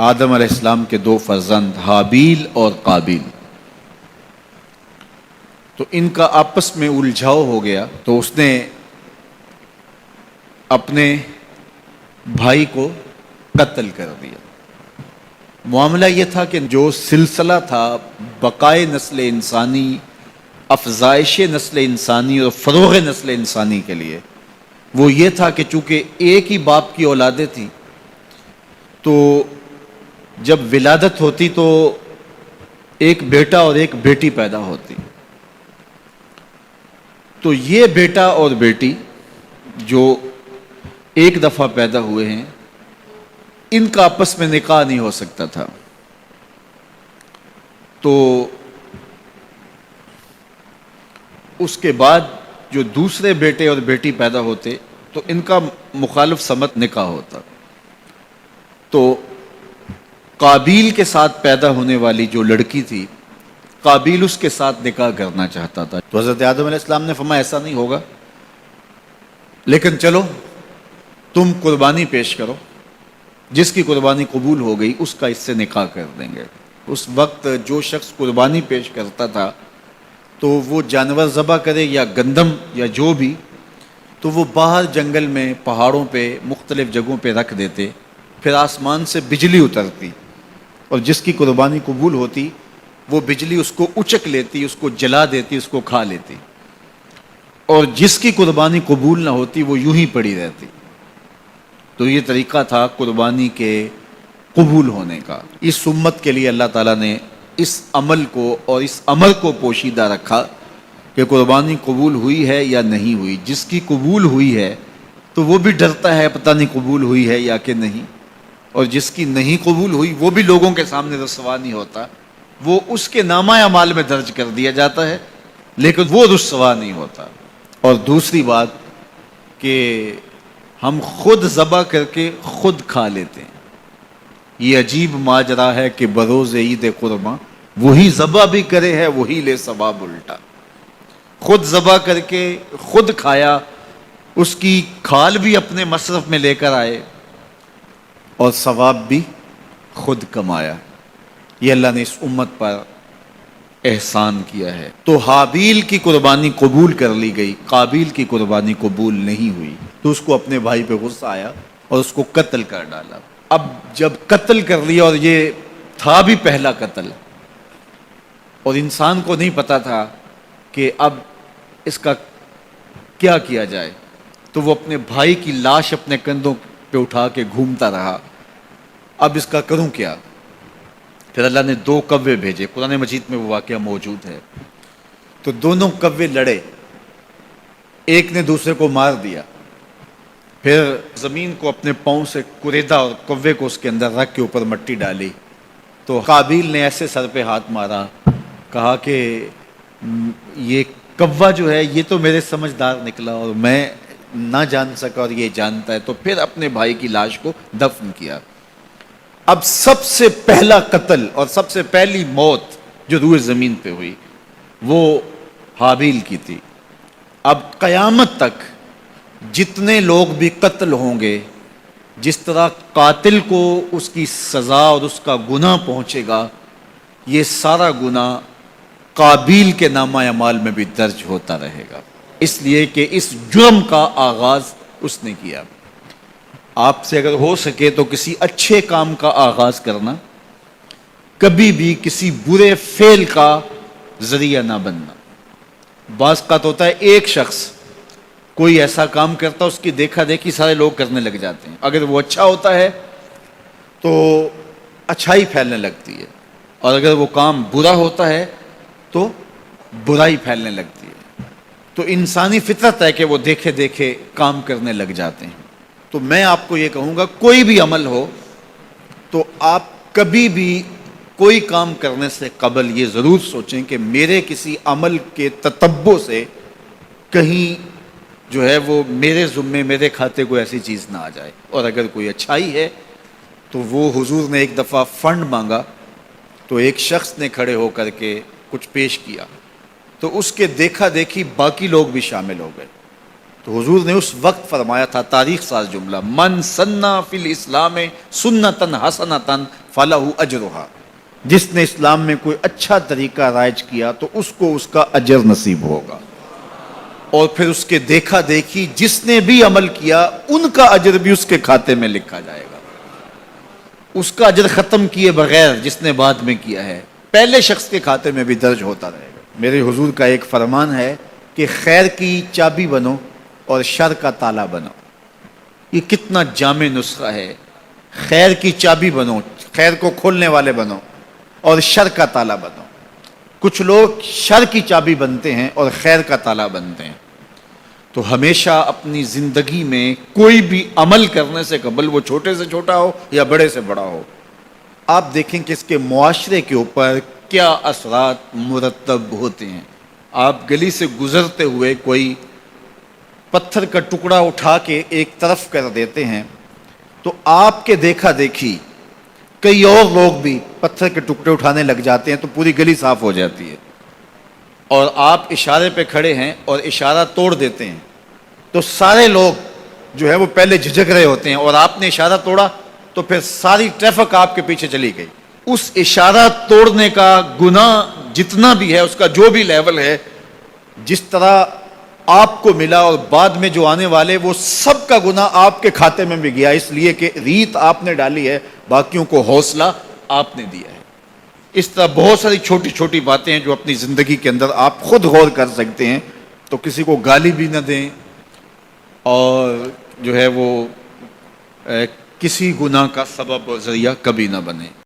آدم علیہ السلام کے دو فرزند حابیل اور قابیل، تو ان کا آپس میں الجھاؤ ہو گیا، تو اس نے اپنے بھائی کو قتل کر دیا۔ معاملہ یہ تھا کہ جو سلسلہ تھا بقائے نسل انسانی، افزائش نسل انسانی اور فروغ نسل انسانی کے لیے، وہ یہ تھا کہ چونکہ ایک ہی باپ کی اولادیں تھیں، تو جب ولادت ہوتی تو ایک بیٹا اور ایک بیٹی پیدا ہوتی، تو یہ بیٹا اور بیٹی جو ایک دفعہ پیدا ہوئے ہیں، ان کا آپس میں نکاح نہیں ہو سکتا تھا، تو اس کے بعد جو دوسرے بیٹے اور بیٹی پیدا ہوتے تو ان کا مخالف سمت نکاح ہوتا، تو قابیل کے ساتھ پیدا ہونے والی جو لڑکی تھی، قابیل اس کے ساتھ نکاح کرنا چاہتا تھا، تو حضرت آدم علیہ السلام نے فرمایا ایسا نہیں ہوگا، لیکن چلو تم قربانی پیش کرو، جس کی قربانی قبول ہو گئی اس کا اس سے نکاح کر دیں گے۔ اس وقت جو شخص قربانی پیش کرتا تھا تو وہ جانور ذبح کرے یا گندم یا جو بھی، تو وہ باہر جنگل میں پہاڑوں پہ مختلف جگہوں پہ رکھ دیتے، پھر آسمان سے بجلی اترتی اور جس کی قربانی قبول ہوتی وہ بجلی اس کو اچک لیتی، اس کو جلا دیتی، اس کو کھا لیتی، اور جس کی قربانی قبول نہ ہوتی وہ یوں ہی پڑی رہتی۔ تو یہ طریقہ تھا قربانی کے قبول ہونے کا۔ اس امت کے لیے اللہ تعالیٰ نے اس عمل کو اور اس امر کو پوشیدہ رکھا کہ قربانی قبول ہوئی ہے یا نہیں ہوئی۔ جس کی قبول ہوئی ہے تو وہ بھی ڈرتا ہے پتہ نہیں قبول ہوئی ہے یا کہ نہیں، اور جس کی نہیں قبول ہوئی وہ بھی لوگوں کے سامنے رسوا نہیں ہوتا، وہ اس کے نامہ اعمال میں درج کر دیا جاتا ہے لیکن وہ رسوا نہیں ہوتا۔ اور دوسری بات کہ ہم خود ذبح کر کے خود کھا لیتے ہیں۔ یہ عجیب ماجرا ہے کہ بروز عید قرباں وہی ذبح بھی کرے ہے وہی لے ثواب الٹا۔ خود ذبح کر کے خود کھایا، اس کی کھال بھی اپنے مصرف میں لے کر آئے اور ثواب بھی خود کمایا۔ یہ اللہ نے اس امت پر احسان کیا ہے۔ تو حابیل کی قربانی قبول کر لی گئی، قابیل کی قربانی قبول نہیں ہوئی، تو اس کو اپنے بھائی پہ غصہ آیا اور اس کو قتل کر ڈالا۔ اب جب قتل کر لیا، اور یہ تھا بھی پہلا قتل، اور انسان کو نہیں پتا تھا کہ اب اس کا کیا کیا جائے، تو وہ اپنے بھائی کی لاش اپنے کندھوں پہ اٹھا کے گھومتا رہا، اب اس کا کروں کیا؟ پھر اللہ نے دو کوے بھیجے، قرآن مجید میں وہ واقعہ موجود ہے۔ تو دونوں کوے لڑے، ایک نے دوسرے کو مار دیا، پھر زمین کو اپنے پاؤں سے کریدا اور کوے کو اس کے اندر رکھ کے اوپر مٹی ڈالی، تو قابیل نے ایسے سر پہ ہاتھ مارا، کہا کہ یہ کوا جو ہے یہ تو میرے سمجھدار نکلا اور میں نہ جان سکا اور یہ جانتا ہے، تو پھر اپنے بھائی کی لاش کو دفن کیا۔ اب سب سے پہلا قتل اور سب سے پہلی موت جو روئے زمین پہ ہوئی وہ حابیل کی تھی۔ اب قیامت تک جتنے لوگ بھی قتل ہوں گے، جس طرح قاتل کو اس کی سزا اور اس کا گناہ پہنچے گا، یہ سارا گناہ قابیل کے نامہ اعمال میں بھی درج ہوتا رہے گا، اس لیے کہ اس جرم کا آغاز اس نے کیا۔ آپ سے اگر ہو سکے تو کسی اچھے کام کا آغاز کرنا، کبھی بھی کسی برے فعل کا ذریعہ نہ بننا۔ بعض کا تو ہوتا ہے ایک شخص کوئی ایسا کام کرتا، اس کی دیکھا دیکھی سارے لوگ کرنے لگ جاتے ہیں، اگر وہ اچھا ہوتا ہے تو اچھائی پھیلنے لگتی ہے، اور اگر وہ کام برا ہوتا ہے تو برائی پھیلنے لگتی ہے۔ تو انسانی فطرت ہے کہ وہ دیکھے دیکھے کام کرنے لگ جاتے ہیں۔ تو میں آپ کو یہ کہوں گا، کوئی بھی عمل ہو تو آپ کبھی بھی کوئی کام کرنے سے قبل یہ ضرور سوچیں کہ میرے کسی عمل کے تتبع سے کہیں جو ہے وہ میرے ذمے میرے کھاتے کو ایسی چیز نہ آ جائے۔ اور اگر کوئی اچھائی ہے تو وہ حضور نے ایک دفعہ فنڈ مانگا، تو ایک شخص نے کھڑے ہو کر کے کچھ پیش کیا، تو اس کے دیکھا دیکھی باقی لوگ بھی شامل ہو گئے، تو حضور نے اس وقت فرمایا تھا تاریخ ساز جملہ، من سنّا فی الاسلام سنتن حسنتن فلہ اجرہا، جس نے اسلام میں کوئی اچھا طریقہ رائج کیا تو اس کو اس کا اجر نصیب ہوگا، اور پھر اس کے دیکھا دیکھی جس نے بھی عمل کیا ان کا اجر بھی اس کے کھاتے میں لکھا جائے گا، اس کا اجر ختم کیے بغیر جس نے بعد میں کیا ہے پہلے شخص کے کھاتے میں بھی درج ہوتا رہے گا۔ میرے حضور کا ایک فرمان ہے کہ خیر کی چابی بنو اور شر کا تالا بنو۔ یہ کتنا جامع نسخہ ہے، خیر کی چابی بنو، خیر کو کھولنے والے بنو، اور شر کا تالا بنو۔ کچھ لوگ شر کی چابی بنتے ہیں اور خیر کا تالا بنتے ہیں۔ تو ہمیشہ اپنی زندگی میں کوئی بھی عمل کرنے سے قبل، وہ چھوٹے سے چھوٹا ہو یا بڑے سے بڑا ہو، آپ دیکھیں کہ اس کے معاشرے کے اوپر کیا اثرات مرتب ہوتے ہیں۔ آپ گلی سے گزرتے ہوئے کوئی پتھر کا ٹکڑا اٹھا کے ایک طرف کر دیتے ہیں تو آپ کے دیکھا دیکھی کئی اور لوگ بھی پتھر کے ٹکڑے اٹھانے لگ جاتے ہیں تو پوری گلی صاف ہو جاتی ہے، اور آپ اشارے پہ کھڑے ہیں اور اشارہ توڑ دیتے ہیں تو سارے لوگ جو ہے وہ پہلے جھجک رہے ہوتے ہیں، اور آپ نے اشارہ توڑا تو پھر ساری ٹریفک آپ کے پیچھے چلی گئی۔ اس اشارہ توڑنے کا گناہ جتنا بھی ہے، اس کا جو بھی لیول ہے، جس طرح آپ کو ملا اور بعد میں جو آنے والے، وہ سب کا گناہ آپ کے کھاتے میں بھی گیا، اس لیے کہ ریت آپ نے ڈالی ہے، باقیوں کو حوصلہ آپ نے دیا ہے۔ اس طرح بہت ساری چھوٹی چھوٹی باتیں ہیں جو اپنی زندگی کے اندر آپ خود غور کر سکتے ہیں، تو کسی کو گالی بھی نہ دیں اور جو ہے وہ کسی گناہ کا سبب اور ذریعہ کبھی نہ بنے۔